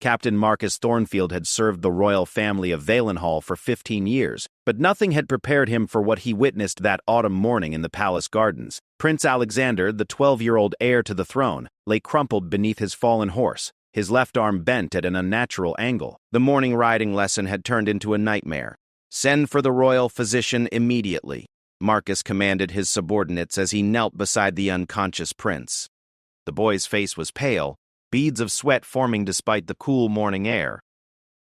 Captain Marcus Thornfield had served the royal family of Valenhall for 15 years, but nothing had prepared him for what he witnessed that autumn morning in the palace gardens. Prince Alexander, the 12-year-old heir to the throne, lay crumpled beneath his fallen horse, his left arm bent at an unnatural angle. The morning riding lesson had turned into a nightmare. "Send for the royal physician immediately," Marcus commanded his subordinates as he knelt beside the unconscious prince. The boy's face was pale, beads of sweat forming despite the cool morning air.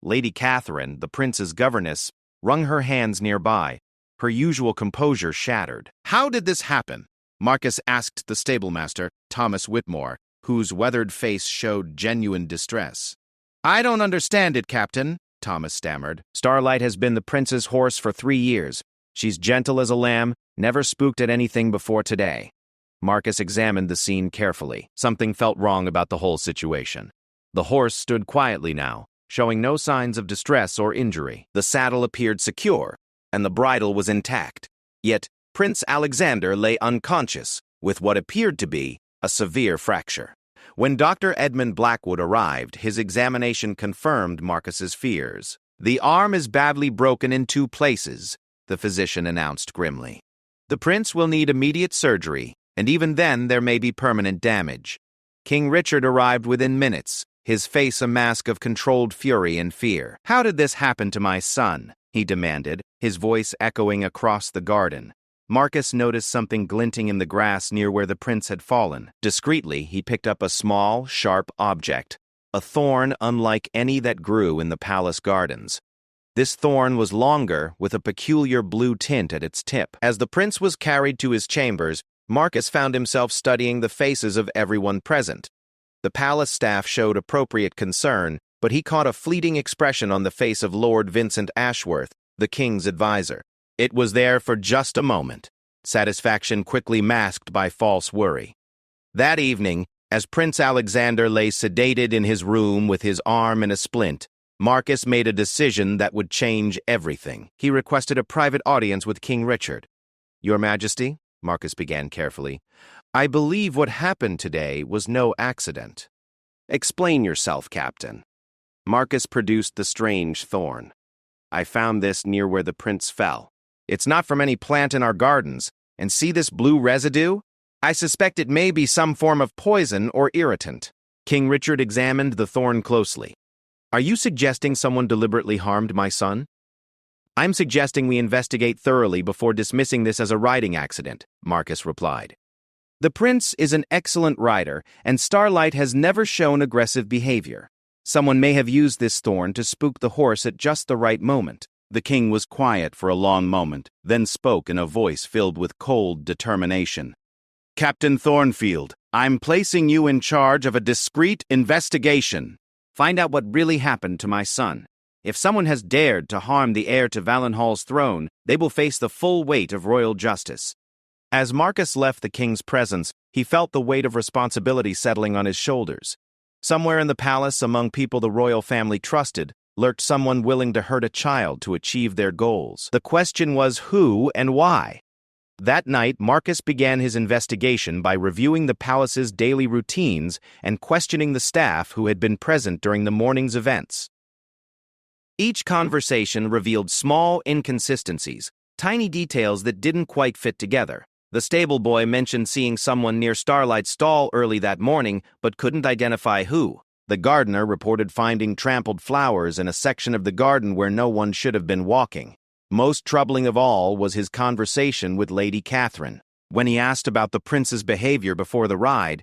Lady Catherine, the prince's governess, wrung her hands nearby, her usual composure shattered. "How did this happen?" Marcus asked the stablemaster, Thomas Whitmore, whose weathered face showed genuine distress. "I don't understand it, Captain," Thomas stammered. "Starlight has been the prince's horse for 3 years. She's gentle as a lamb, never spooked at anything before today." Marcus examined the scene carefully. Something felt wrong about the whole situation. The horse stood quietly now, showing no signs of distress or injury. The saddle appeared secure, and the bridle was intact. Yet Prince Alexander lay unconscious, with what appeared to be a severe fracture. When Dr. Edmund Blackwood arrived, his examination confirmed Marcus's fears. "The arm is badly broken in 2 places," the physician announced grimly. "The prince will need immediate surgery, and even then there may be permanent damage." King Richard arrived within minutes, his face a mask of controlled fury and fear. "How did this happen to my son?" he demanded, his voice echoing across the garden. Marcus noticed something glinting in the grass near where the prince had fallen. Discreetly, he picked up a small, sharp object, a thorn unlike any that grew in the palace gardens. This thorn was longer, with a peculiar blue tint at its tip. As the prince was carried to his chambers, Marcus found himself studying the faces of everyone present. The palace staff showed appropriate concern, but he caught a fleeting expression on the face of Lord Vincent Ashworth, the king's advisor. It was there for just a moment, satisfaction quickly masked by false worry. That evening, as Prince Alexander lay sedated in his room with his arm in a splint, Marcus made a decision that would change everything. He requested a private audience with King Richard. "Your Majesty," Marcus began carefully, "I believe what happened today was no accident." "Explain yourself, Captain." Marcus produced the strange thorn. "I found this near where the prince fell. It's not from any plant in our gardens, and see this blue residue? I suspect it may be some form of poison or irritant." King Richard examined the thorn closely. "Are you suggesting someone deliberately harmed my son?" "I'm suggesting we investigate thoroughly before dismissing this as a riding accident," Marcus replied. "The prince is an excellent rider, and Starlight has never shown aggressive behavior. Someone may have used this thorn to spook the horse at just the right moment." The king was quiet for a long moment, then spoke in a voice filled with cold determination. "Captain Thornfield, I'm placing you in charge of a discreet investigation. Find out what really happened to my son. If someone has dared to harm the heir to Valenhall's throne, they will face the full weight of royal justice." As Marcus left the king's presence, he felt the weight of responsibility settling on his shoulders. Somewhere in the palace, among people the royal family trusted, lurked someone willing to hurt a child to achieve their goals. The question was who and why. That night, Marcus began his investigation by reviewing the palace's daily routines and questioning the staff who had been present during the morning's events. Each conversation revealed small inconsistencies, tiny details that didn't quite fit together. The stable boy mentioned seeing someone near Starlight's stall early that morning, but couldn't identify who. The gardener reported finding trampled flowers in a section of the garden where no one should have been walking. Most troubling of all was his conversation with Lady Catherine. When he asked about the prince's behavior before the ride,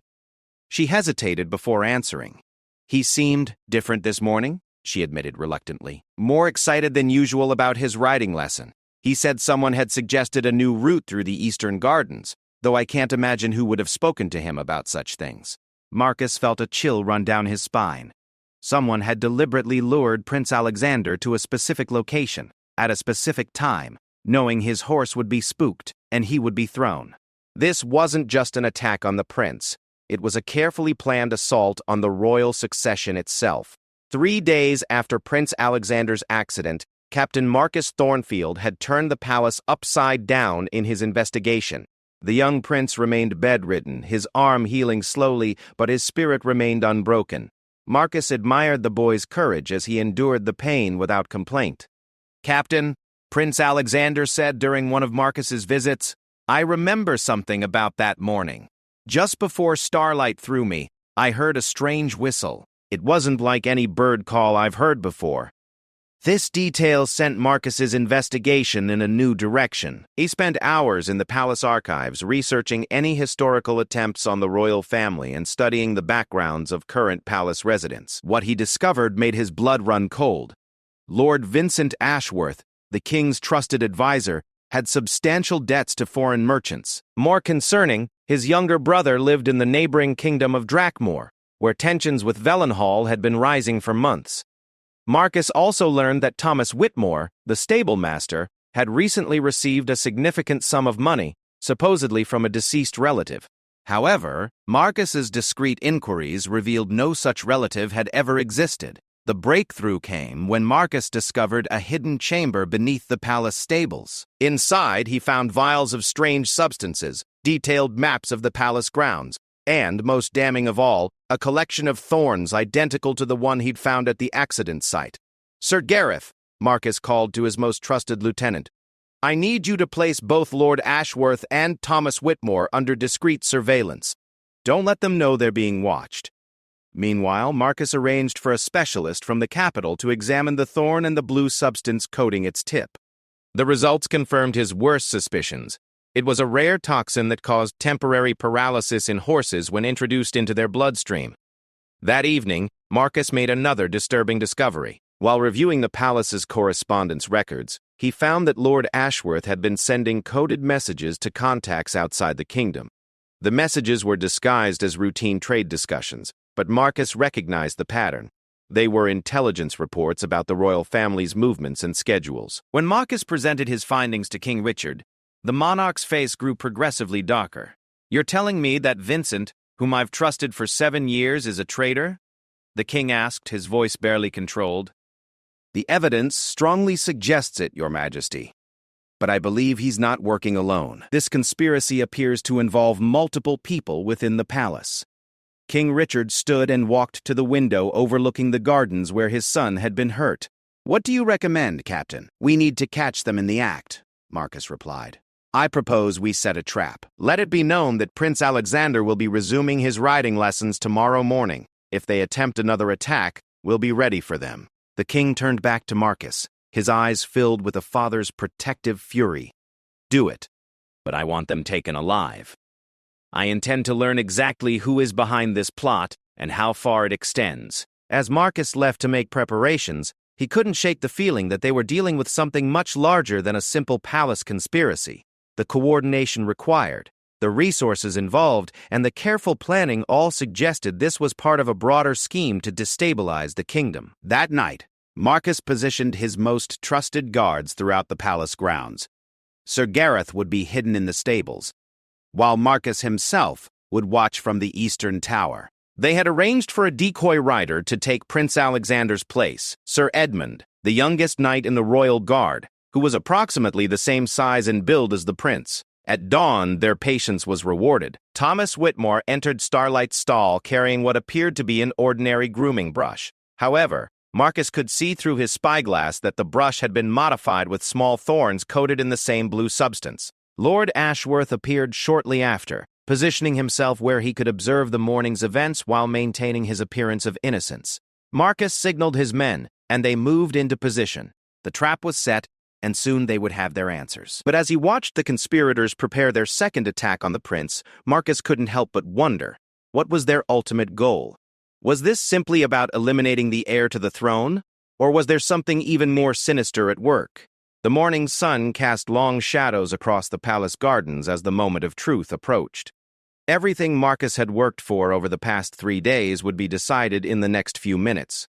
she hesitated before answering. "He seemed different this morning," she admitted reluctantly. "More excited than usual about his riding lesson. He said someone had suggested a new route through the eastern gardens, though I can't imagine who would have spoken to him about such things." Marcus felt a chill run down his spine. Someone had deliberately lured Prince Alexander to a specific location, at a specific time, knowing his horse would be spooked and he would be thrown. This wasn't just an attack on the prince. It was a carefully planned assault on the royal succession itself. 3 days after Prince Alexander's accident, Captain Marcus Thornfield had turned the palace upside down in his investigation. The young prince remained bedridden, his arm healing slowly, but his spirit remained unbroken. Marcus admired the boy's courage as he endured the pain without complaint. "Captain," Prince Alexander said during one of Marcus's visits, "I remember something about that morning. Just before starlight threw me, I heard a strange whistle. It wasn't like any bird call I've heard before." This detail sent Marcus's investigation in a new direction. He spent hours in the palace archives researching any historical attempts on the royal family and studying the backgrounds of current palace residents. What he discovered made his blood run cold. Lord Vincent Ashworth, the king's trusted advisor, had substantial debts to foreign merchants. More concerning, his younger brother lived in the neighboring kingdom of Drakmore, where tensions with Valenhall had been rising for months. Marcus also learned that Thomas Whitmore, the stable master, had recently received a significant sum of money, supposedly from a deceased relative. However, Marcus's discreet inquiries revealed no such relative had ever existed. The breakthrough came when Marcus discovered a hidden chamber beneath the palace stables. Inside, he found vials of strange substances, detailed maps of the palace grounds, and, most damning of all, a collection of thorns identical to the one he'd found at the accident site. "Sir Gareth," Marcus called to his most trusted lieutenant, "I need you to place both Lord Ashworth and Thomas Whitmore under discreet surveillance. Don't let them know they're being watched." Meanwhile, Marcus arranged for a specialist from the capital to examine the thorn and the blue substance coating its tip. The results confirmed his worst suspicions. It was a rare toxin that caused temporary paralysis in horses when introduced into their bloodstream. That evening, Marcus made another disturbing discovery. While reviewing the palace's correspondence records, he found that Lord Ashworth had been sending coded messages to contacts outside the kingdom. The messages were disguised as routine trade discussions, but Marcus recognized the pattern. They were intelligence reports about the royal family's movements and schedules. When Marcus presented his findings to King Richard, the monarch's face grew progressively darker. "You're telling me that Vincent, whom I've trusted for 7 years, is a traitor?" the king asked, his voice barely controlled. "The evidence strongly suggests it, Your Majesty. But I believe he's not working alone. This conspiracy appears to involve multiple people within the palace." King Richard stood and walked to the window overlooking the gardens where his son had been hurt. "What do you recommend, Captain?" "We need to catch them in the act," Marcus replied. "I propose we set a trap. Let it be known that Prince Alexander will be resuming his riding lessons tomorrow morning. If they attempt another attack, we'll be ready for them." The king turned back to Marcus, his eyes filled with a father's protective fury. "Do it, but I want them taken alive. I intend to learn exactly who is behind this plot and how far it extends." As Marcus left to make preparations, he couldn't shake the feeling that they were dealing with something much larger than a simple palace conspiracy. The coordination required, the resources involved, and the careful planning all suggested this was part of a broader scheme to destabilize the kingdom. That night, Marcus positioned his most trusted guards throughout the palace grounds. Sir Gareth would be hidden in the stables, while Marcus himself would watch from the eastern tower. They had arranged for a decoy rider to take Prince Alexander's place, Sir Edmund, the youngest knight in the royal guard, who was approximately the same size and build as the prince. At dawn, their patience was rewarded. Thomas Whitmore entered Starlight's stall carrying what appeared to be an ordinary grooming brush. However, Marcus could see through his spyglass that the brush had been modified with small thorns coated in the same blue substance. Lord Ashworth appeared shortly after, positioning himself where he could observe the morning's events while maintaining his appearance of innocence. Marcus signaled his men, and they moved into position. The trap was set, and soon they would have their answers. But as he watched the conspirators prepare their second attack on the prince, Marcus couldn't help but wonder, what was their ultimate goal? Was this simply about eliminating the heir to the throne? Or was there something even more sinister at work? The morning sun cast long shadows across the palace gardens as the moment of truth approached. Everything Marcus had worked for over the past 3 days would be decided in the next few minutes.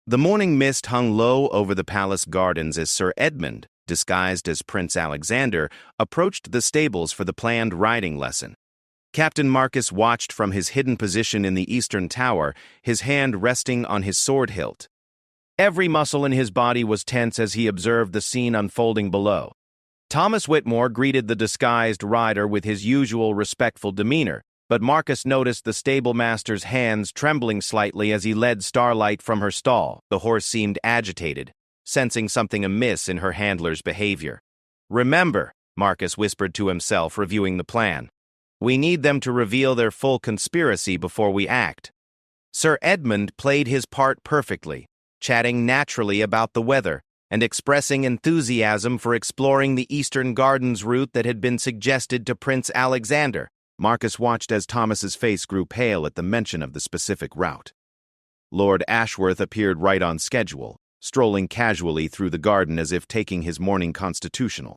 The morning mist hung low over the palace gardens as Sir Edmund, disguised as Prince Alexander, approached the stables for the planned riding lesson. Captain Marcus watched from his hidden position in the eastern tower, his hand resting on his sword hilt. Every muscle in his body was tense as he observed the scene unfolding below. Thomas Whitmore greeted the disguised rider with his usual respectful demeanor, but Marcus noticed the stablemaster's hands trembling slightly as he led Starlight from her stall. The horse seemed agitated, sensing something amiss in her handler's behavior. "Remember," Marcus whispered to himself, reviewing the plan, "we need them to reveal their full conspiracy before we act." Sir Edmund played his part perfectly, chatting naturally about the weather and expressing enthusiasm for exploring the Eastern Gardens route that had been suggested to Prince Alexander. Marcus watched as Thomas's face grew pale at the mention of the specific route. Lord Ashworth appeared right on schedule, strolling casually through the garden as if taking his morning constitutional.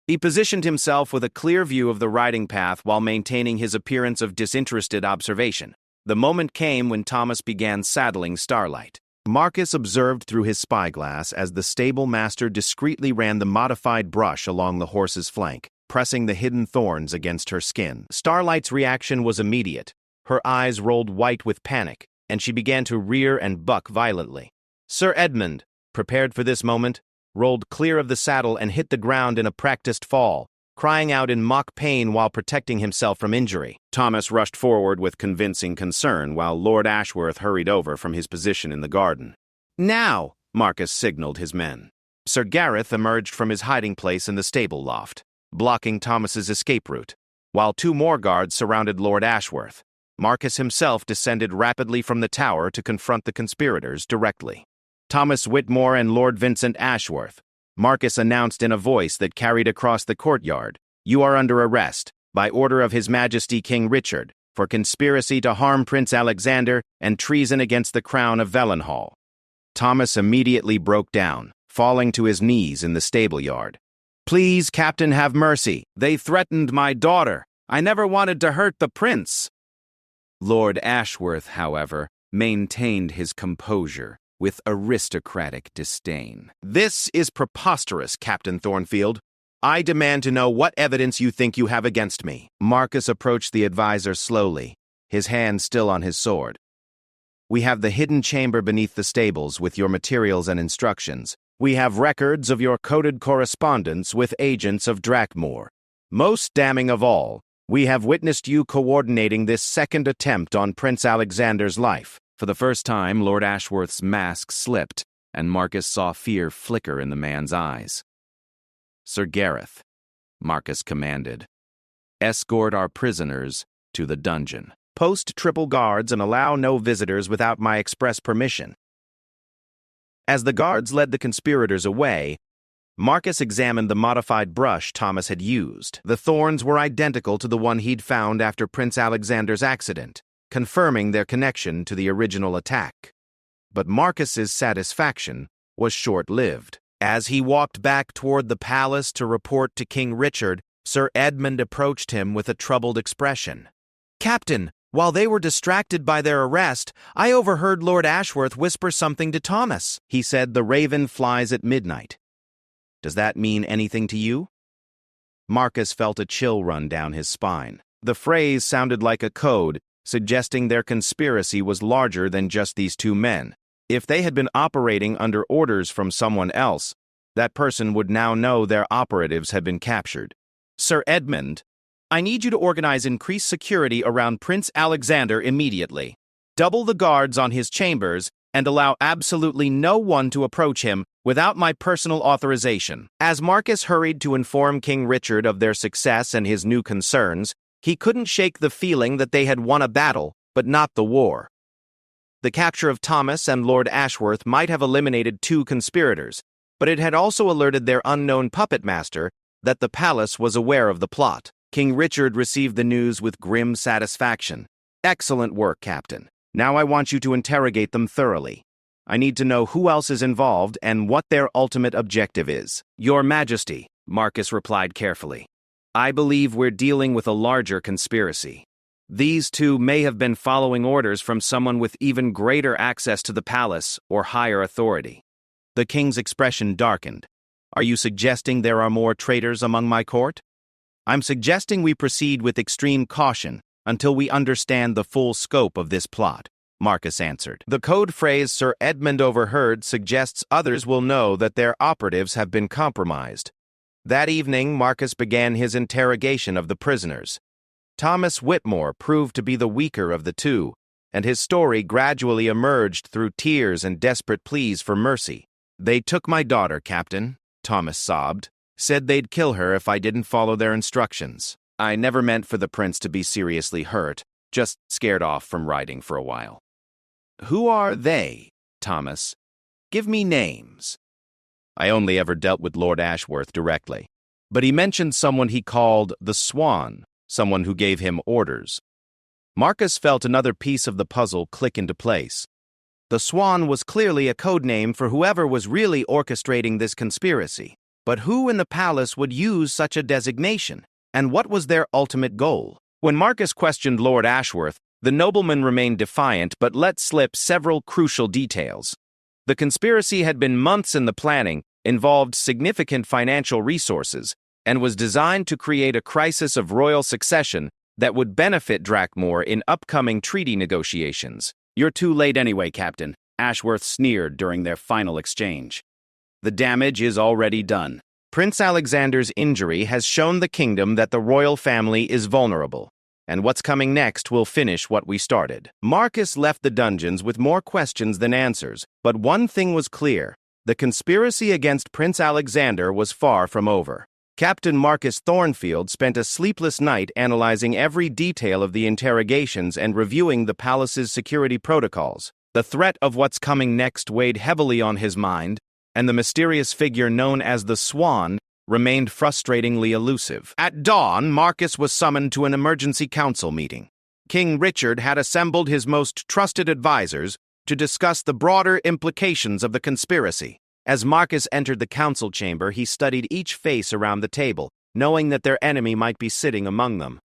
He positioned himself with a clear view of the riding path while maintaining his appearance of disinterested observation. The moment came when Thomas began saddling Starlight. Marcus observed through his spyglass as the stable master discreetly ran the modified brush along the horse's flank, pressing the hidden thorns against her skin. Starlight's reaction was immediate. Her eyes rolled white with panic, and she began to rear and buck violently. Sir Edmund, prepared for this moment, rolled clear of the saddle and hit the ground in a practiced fall, crying out in mock pain while protecting himself from injury. Thomas rushed forward with convincing concern while Lord Ashworth hurried over from his position in the garden. "Now!" Marcus signaled his men. Sir Gareth emerged from his hiding place in the stable loft, blocking Thomas's escape route, while two more guards surrounded Lord Ashworth. Marcus himself descended rapidly from the tower to confront the conspirators directly. "Thomas Whitmore and Lord Vincent Ashworth," Marcus announced in a voice that carried across the courtyard, "you are under arrest, by order of His Majesty King Richard, for conspiracy to harm Prince Alexander and treason against the crown of Valenhall." Thomas immediately broke down, falling to his knees in the stable yard. "Please, Captain, have mercy. They threatened my daughter. I never wanted to hurt the prince." Lord Ashworth, however, maintained his composure with aristocratic disdain. "This is preposterous, Captain Thornfield. I demand to know what evidence you think you have against me." Marcus approached the advisor slowly, his hand still on his sword. "We have the hidden chamber beneath the stables with your materials and instructions. We have records of your coded correspondence with agents of Drakmore. Most damning of all, we have witnessed you coordinating this second attempt on Prince Alexander's life." For the first time, Lord Ashworth's mask slipped, and Marcus saw fear flicker in the man's eyes. "Sir Gareth," Marcus commanded, "escort our prisoners to the dungeon. Post triple guards and allow no visitors without my express permission." As the guards led the conspirators away, Marcus examined the modified brush Thomas had used. The thorns were identical to the one he'd found after Prince Alexander's accident, confirming their connection to the original attack. But Marcus's satisfaction was short-lived. As he walked back toward the palace to report to King Richard, Sir Edmund approached him with a troubled expression. "Captain, while they were distracted by their arrest, I overheard Lord Ashworth whisper something to Thomas. He said the raven flies at midnight. Does that mean anything to you?" Marcus felt a chill run down his spine. The phrase sounded like a code, suggesting their conspiracy was larger than just these two men. If they had been operating under orders from someone else, that person would now know their operatives had been captured. "Sir Edmund, I need you to organize increased security around Prince Alexander immediately. Double the guards on his chambers and allow absolutely no one to approach him without my personal authorization." As Marcus hurried to inform King Richard of their success and his new concerns, he couldn't shake the feeling that they had won a battle, but not the war. The capture of Thomas and Lord Ashworth might have eliminated two conspirators, but it had also alerted their unknown puppet master that the palace was aware of the plot. King Richard received the news with grim satisfaction. "Excellent work, Captain. Now I want you to interrogate them thoroughly. I need to know who else is involved and what their ultimate objective is." "Your Majesty," Marcus replied carefully, "I believe we're dealing with a larger conspiracy. These two may have been following orders from someone with even greater access to the palace or higher authority." The king's expression darkened. "Are you suggesting there are more traitors among my court?" "I'm suggesting we proceed with extreme caution until we understand the full scope of this plot," Marcus answered. "The code phrase Sir Edmund overheard suggests others will know that their operatives have been compromised." That evening, Marcus began his interrogation of the prisoners. Thomas Whitmore proved to be the weaker of the two, and his story gradually emerged through tears and desperate pleas for mercy. "They took my daughter, Captain," Thomas sobbed. "Said they'd kill her if I didn't follow their instructions. I never meant for the prince to be seriously hurt, just scared off from riding for a while." "Who are they, Thomas? Give me names." "I only ever dealt with Lord Ashworth directly. But he mentioned someone he called the Swan, someone who gave him orders." Marcus felt another piece of the puzzle click into place. The Swan was clearly a code name for whoever was really orchestrating this conspiracy. But who in the palace would use such a designation? And what was their ultimate goal? When Marcus questioned Lord Ashworth, the nobleman remained defiant but let slip several crucial details. The conspiracy had been months in the planning, involved significant financial resources, and was designed to create a crisis of royal succession that would benefit Drakmore in upcoming treaty negotiations. "You're too late anyway, Captain," Ashworth sneered during their final exchange. "The damage is already done. Prince Alexander's injury has shown the kingdom that the royal family is vulnerable, and what's coming next will finish what we started." Marcus left the dungeons with more questions than answers, but one thing was clear: the conspiracy against Prince Alexander was far from over. Captain Marcus Thornfield spent a sleepless night analyzing every detail of the interrogations and reviewing the palace's security protocols. The threat of what's coming next weighed heavily on his mind, and the mysterious figure known as the Swan remained frustratingly elusive. At dawn, Marcus was summoned to an emergency council meeting. King Richard had assembled his most trusted advisors to discuss the broader implications of the conspiracy. As Marcus entered the council chamber, he studied each face around the table, knowing that their enemy might be sitting among them.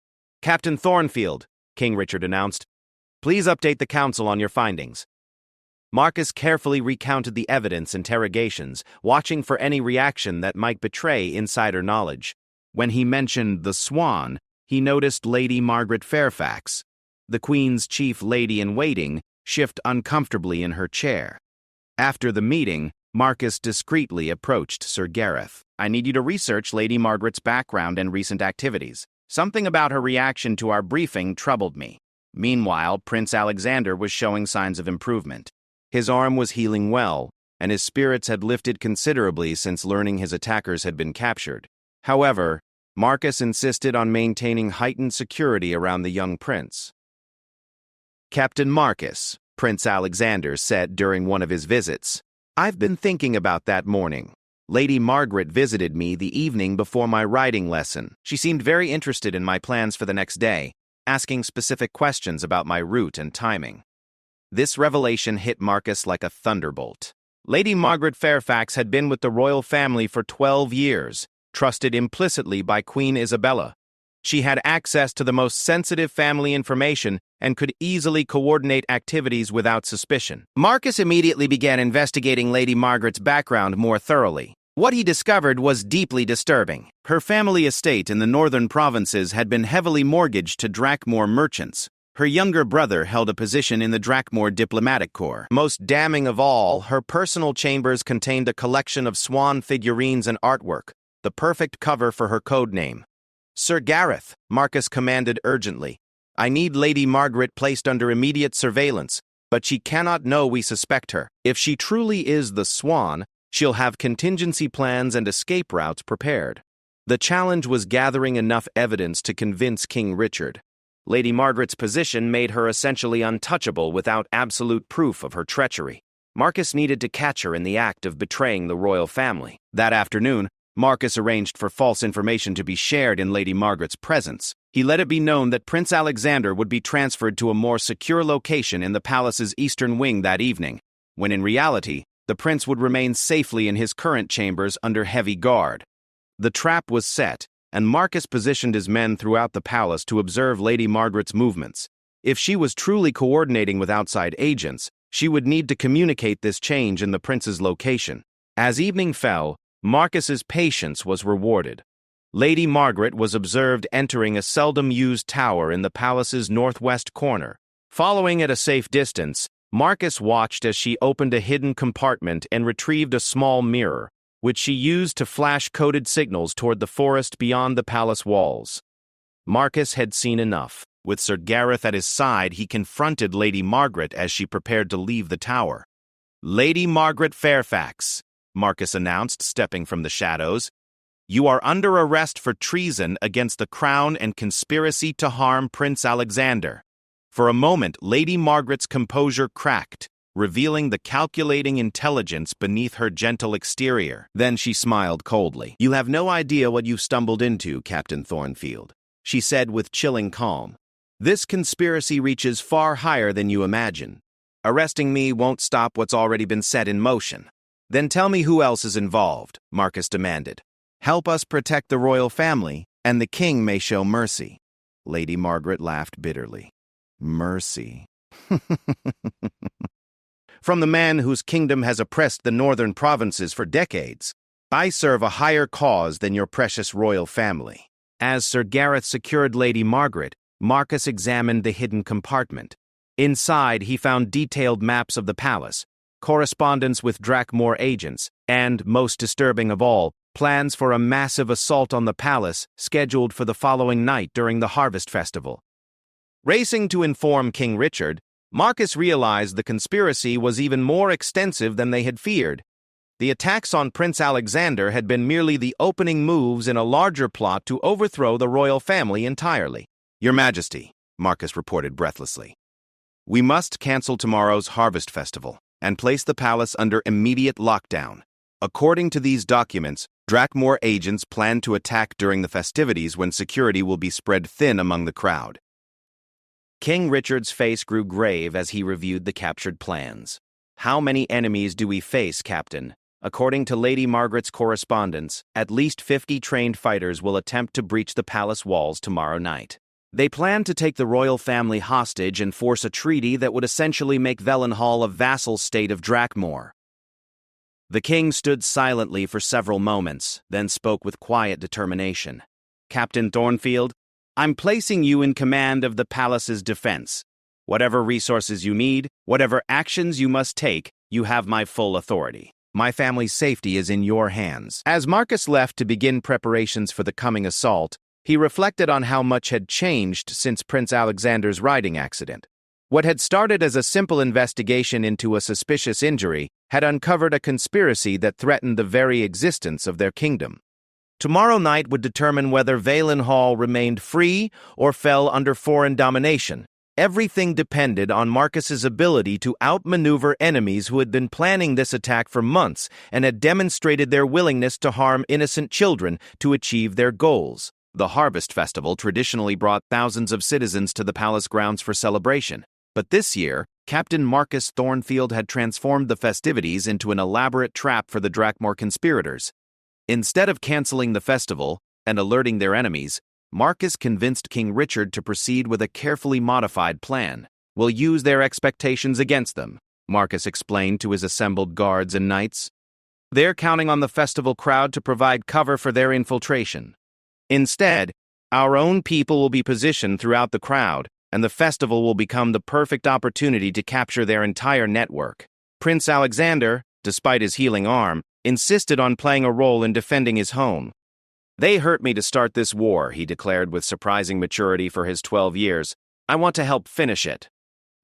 "Captain Thornfield," King Richard announced, "please update the council on your findings." Marcus carefully recounted the evidence interrogations, watching for any reaction that might betray insider knowledge. When he mentioned the Swan, he noticed Lady Margaret Fairfax, the Queen's chief lady-in-waiting, shift uncomfortably in her chair. After the meeting, Marcus discreetly approached Sir Gareth. "I need you to research Lady Margaret's background and recent activities. Something about her reaction to our briefing troubled me." Meanwhile, Prince Alexander was showing signs of improvement. His arm was healing well, and his spirits had lifted considerably since learning his attackers had been captured. However, Marcus insisted on maintaining heightened security around the young prince. "Captain Marcus," Prince Alexander said during one of his visits, "I've been thinking about that morning. Lady Margaret visited me the evening before my riding lesson. She seemed very interested in my plans for the next day, asking specific questions about my route and timing." This revelation hit Marcus like a thunderbolt. Lady Margaret Fairfax had been with the royal family for 12 years, trusted implicitly by Queen Isabella. She had access to the most sensitive family information and could easily coordinate activities without suspicion. Marcus immediately began investigating Lady Margaret's background more thoroughly. What he discovered was deeply disturbing. Her family estate in the northern provinces had been heavily mortgaged to Drakmore merchants. Her younger brother held a position in the Drakmore diplomatic corps. Most damning of all, her personal chambers contained a collection of swan figurines and artwork, the perfect cover for her code name. "Sir Gareth," Marcus commanded urgently, "I need Lady Margaret placed under immediate surveillance, but she cannot know we suspect her. If she truly is the Swan, she'll have contingency plans and escape routes prepared." The challenge was gathering enough evidence to convince King Richard. Lady Margaret's position made her essentially untouchable without absolute proof of her treachery. Marcus needed to catch her in the act of betraying the royal family. That afternoon, Marcus arranged for false information to be shared in Lady Margaret's presence. He let it be known that Prince Alexander would be transferred to a more secure location in the palace's eastern wing that evening, when in reality, the prince would remain safely in his current chambers under heavy guard. The trap was set, and Marcus positioned his men throughout the palace to observe Lady Margaret's movements. If she was truly coordinating with outside agents, she would need to communicate this change in the prince's location. As evening fell, Marcus's patience was rewarded. Lady Margaret was observed entering a seldom-used tower in the palace's northwest corner. Following at a safe distance, Marcus watched as she opened a hidden compartment and retrieved a small mirror, which she used to flash coded signals toward the forest beyond the palace walls. Marcus had seen enough. With Sir Gareth at his side, he confronted Lady Margaret as she prepared to leave the tower. "Lady Margaret Fairfax," Marcus announced, stepping from the shadows, "you are under arrest for treason against the crown and conspiracy to harm Prince Alexander." For a moment, Lady Margaret's composure cracked, revealing the calculating intelligence beneath her gentle exterior. Then she smiled coldly. "You have no idea what you've stumbled into, Captain Thornfield," she said with chilling calm. "This conspiracy reaches far higher than you imagine. Arresting me won't stop what's already been set in motion." "Then tell me who else is involved," Marcus demanded. "Help us protect the royal family, and the king may show mercy." Lady Margaret laughed bitterly. "Mercy." "From the man whose kingdom has oppressed the northern provinces for decades. I serve a higher cause than your precious royal family." As Sir Gareth secured Lady Margaret, Marcus examined the hidden compartment. Inside, he found detailed maps of the palace, correspondence with Drakmore agents, and, most disturbing of all, plans for a massive assault on the palace scheduled for the following night during the Harvest Festival. Racing to inform King Richard, Marcus realized the conspiracy was even more extensive than they had feared. The attacks on Prince Alexander had been merely the opening moves in a larger plot to overthrow the royal family entirely. "Your Majesty," Marcus reported breathlessly, "we must cancel tomorrow's Harvest Festival and place the palace under immediate lockdown. According to these documents, Drakmore agents plan to attack during the festivities when security will be spread thin among the crowd." King Richard's face grew grave as he reviewed the captured plans. "How many enemies do we face, Captain? According to Lady Margaret's correspondence, at least 50 trained fighters will attempt to breach the palace walls tomorrow night. They plan to take the royal family hostage and force a treaty that would essentially make Valenhall a vassal state of Drakmore." The king stood silently for several moments, then spoke with quiet determination. "Captain Thornfield, I'm placing you in command of the palace's defense. Whatever resources you need, whatever actions you must take, you have my full authority. My family's safety is in your hands." As Marcus left to begin preparations for the coming assault, he reflected on how much had changed since Prince Alexander's riding accident. What had started as a simple investigation into a suspicious injury had uncovered a conspiracy that threatened the very existence of their kingdom. Tomorrow night would determine whether Valenhall remained free or fell under foreign domination. Everything depended on Marcus's ability to outmaneuver enemies who had been planning this attack for months and had demonstrated their willingness to harm innocent children to achieve their goals. The Harvest Festival traditionally brought thousands of citizens to the palace grounds for celebration, but this year, Captain Marcus Thornfield had transformed the festivities into an elaborate trap for the Drakmore conspirators. Instead of canceling the festival and alerting their enemies, Marcus convinced King Richard to proceed with a carefully modified plan. "We'll use their expectations against them," Marcus explained to his assembled guards and knights. "They're counting on the festival crowd to provide cover for their infiltration. Instead, our own people will be positioned throughout the crowd, and the festival will become the perfect opportunity to capture their entire network." Prince Alexander, despite his healing arm, insisted on playing a role in defending his home. "They hurt me to start this war," he declared with surprising maturity for his 12 years. "I want to help finish it."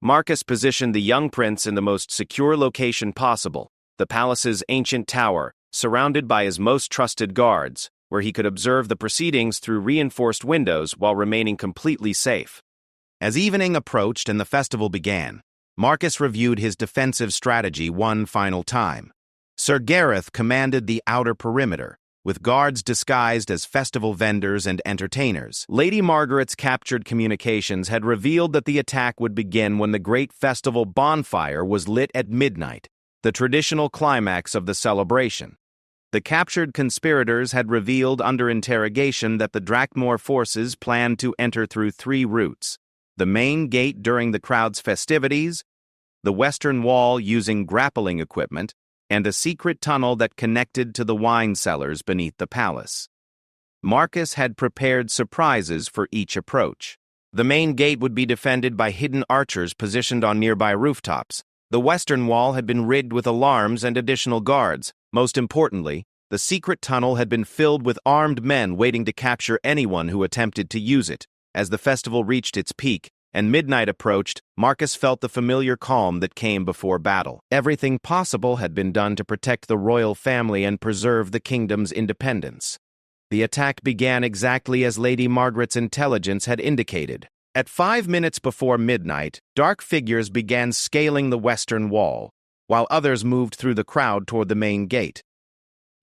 Marcus positioned the young prince in the most secure location possible, the palace's ancient tower, surrounded by his most trusted guards, where he could observe the proceedings through reinforced windows while remaining completely safe. As evening approached and the festival began, Marcus reviewed his defensive strategy one final time. Sir Gareth commanded the outer perimeter, with guards disguised as festival vendors and entertainers. Lady Margaret's captured communications had revealed that the attack would begin when the great festival bonfire was lit at midnight, the traditional climax of the celebration. The captured conspirators had revealed under interrogation that the Drakmore forces planned to enter through 3 routes: the main gate during the crowd's festivities, the western wall using grappling equipment, and a secret tunnel that connected to the wine cellars beneath the palace. Marcus had prepared surprises for each approach. The main gate would be defended by hidden archers positioned on nearby rooftops. The western wall had been rigged with alarms and additional guards. Most importantly, the secret tunnel had been filled with armed men waiting to capture anyone who attempted to use it. As the festival reached its peak and midnight approached, Marcus felt the familiar calm that came before battle. Everything possible had been done to protect the royal family and preserve the kingdom's independence. The attack began exactly as Lady Margaret's intelligence had indicated. At 5 minutes before midnight, dark figures began scaling the western wall, while others moved through the crowd toward the main gate.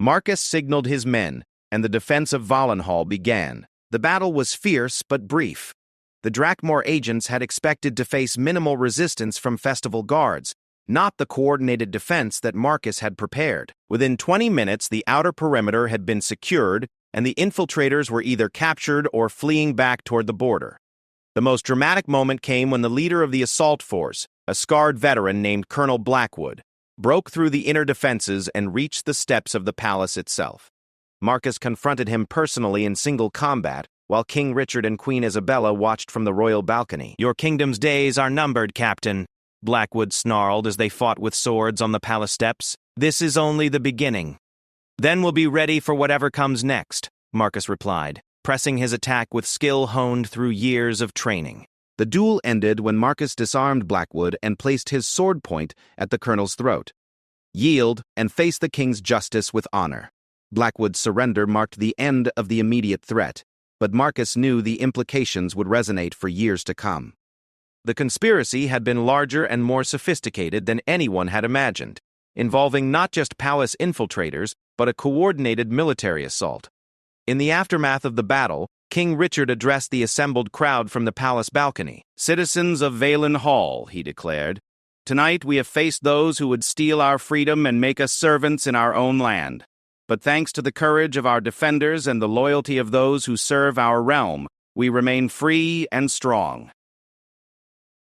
Marcus signaled his men, and the defense of Valenhall began. The battle was fierce but brief. The Drakmor agents had expected to face minimal resistance from festival guards, not the coordinated defense that Marcus had prepared. Within 20 minutes, the outer perimeter had been secured, and the infiltrators were either captured or fleeing back toward the border. The most dramatic moment came when the leader of the assault force, a scarred veteran named Colonel Blackwood, broke through the inner defenses and reached the steps of the palace itself. Marcus confronted him personally in single combat, while King Richard and Queen Isabella watched from the royal balcony. "Your kingdom's days are numbered, Captain," Blackwood snarled as they fought with swords on the palace steps. "This is only the beginning. Then we'll be ready for whatever comes next," Marcus replied, pressing his attack with skill honed through years of training. The duel ended when Marcus disarmed Blackwood and placed his sword point at the colonel's throat. "Yield and face the king's justice with honor." Blackwood's surrender marked the end of the immediate threat, but Marcus knew the implications would resonate for years to come. The conspiracy had been larger and more sophisticated than anyone had imagined, involving not just palace infiltrators, but a coordinated military assault. In the aftermath of the battle, King Richard addressed the assembled crowd from the palace balcony. "Citizens of Valenhall," he declared, "tonight we have faced those who would steal our freedom and make us servants in our own land. But thanks to the courage of our defenders and the loyalty of those who serve our realm, we remain free and strong."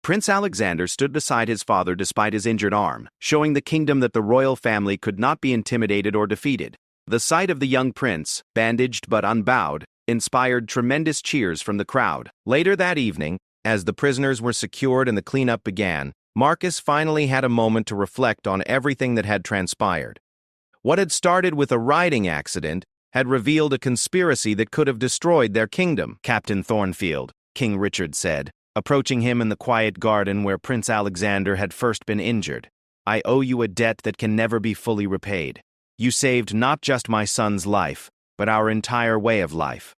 Prince Alexander stood beside his father despite his injured arm, showing the kingdom that the royal family could not be intimidated or defeated. The sight of the young prince, bandaged but unbowed, inspired tremendous cheers from the crowd. Later that evening, as the prisoners were secured and the cleanup began, Marcus finally had a moment to reflect on everything that had transpired. What had started with a riding accident had revealed a conspiracy that could have destroyed their kingdom. "Captain Thornfield," King Richard said, approaching him in the quiet garden where Prince Alexander had first been injured, "I owe you a debt that can never be fully repaid. You saved not just my son's life, but our entire way of life."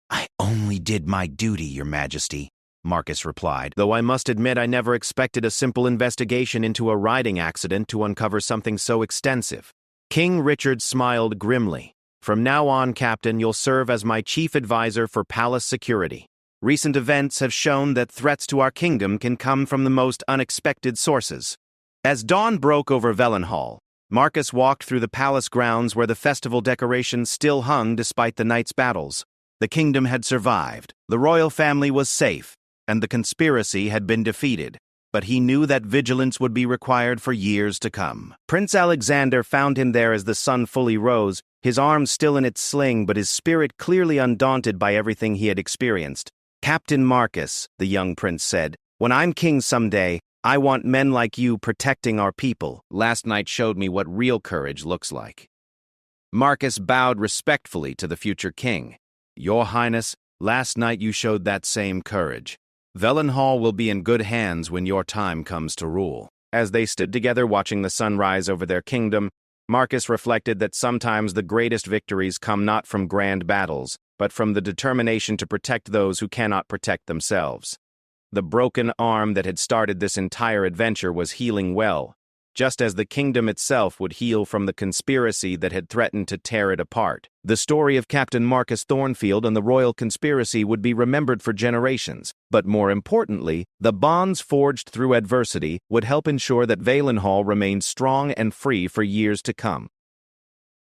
"I only did my duty, Your Majesty," Marcus replied, "though I must admit I never expected a simple investigation into a riding accident to uncover something so extensive." King Richard smiled grimly. "From now on, Captain, you'll serve as my chief advisor for palace security. Recent events have shown that threats to our kingdom can come from the most unexpected sources." As dawn broke over Valenhall, Marcus walked through the palace grounds where the festival decorations still hung despite the night's battles. The kingdom had survived, the royal family was safe, and the conspiracy had been defeated. But he knew that vigilance would be required for years to come. Prince Alexander found him there as the sun fully rose, his arm still in its sling but his spirit clearly undaunted by everything he had experienced. "Captain Marcus," the young prince said, "when I'm king someday, I want men like you protecting our people. Last night showed me what real courage looks like." Marcus bowed respectfully to the future king. "Your Highness, last night you showed that same courage. Valenhall will be in good hands when your time comes to rule." As they stood together watching the sun rise over their kingdom, Marcus reflected that sometimes the greatest victories come not from grand battles, but from the determination to protect those who cannot protect themselves. The broken arm that had started this entire adventure was healing well, just as the kingdom itself would heal from the conspiracy that had threatened to tear it apart. The story of Captain Marcus Thornfield and the royal conspiracy would be remembered for generations, but more importantly, the bonds forged through adversity would help ensure that Valenhall remained strong and free for years to come.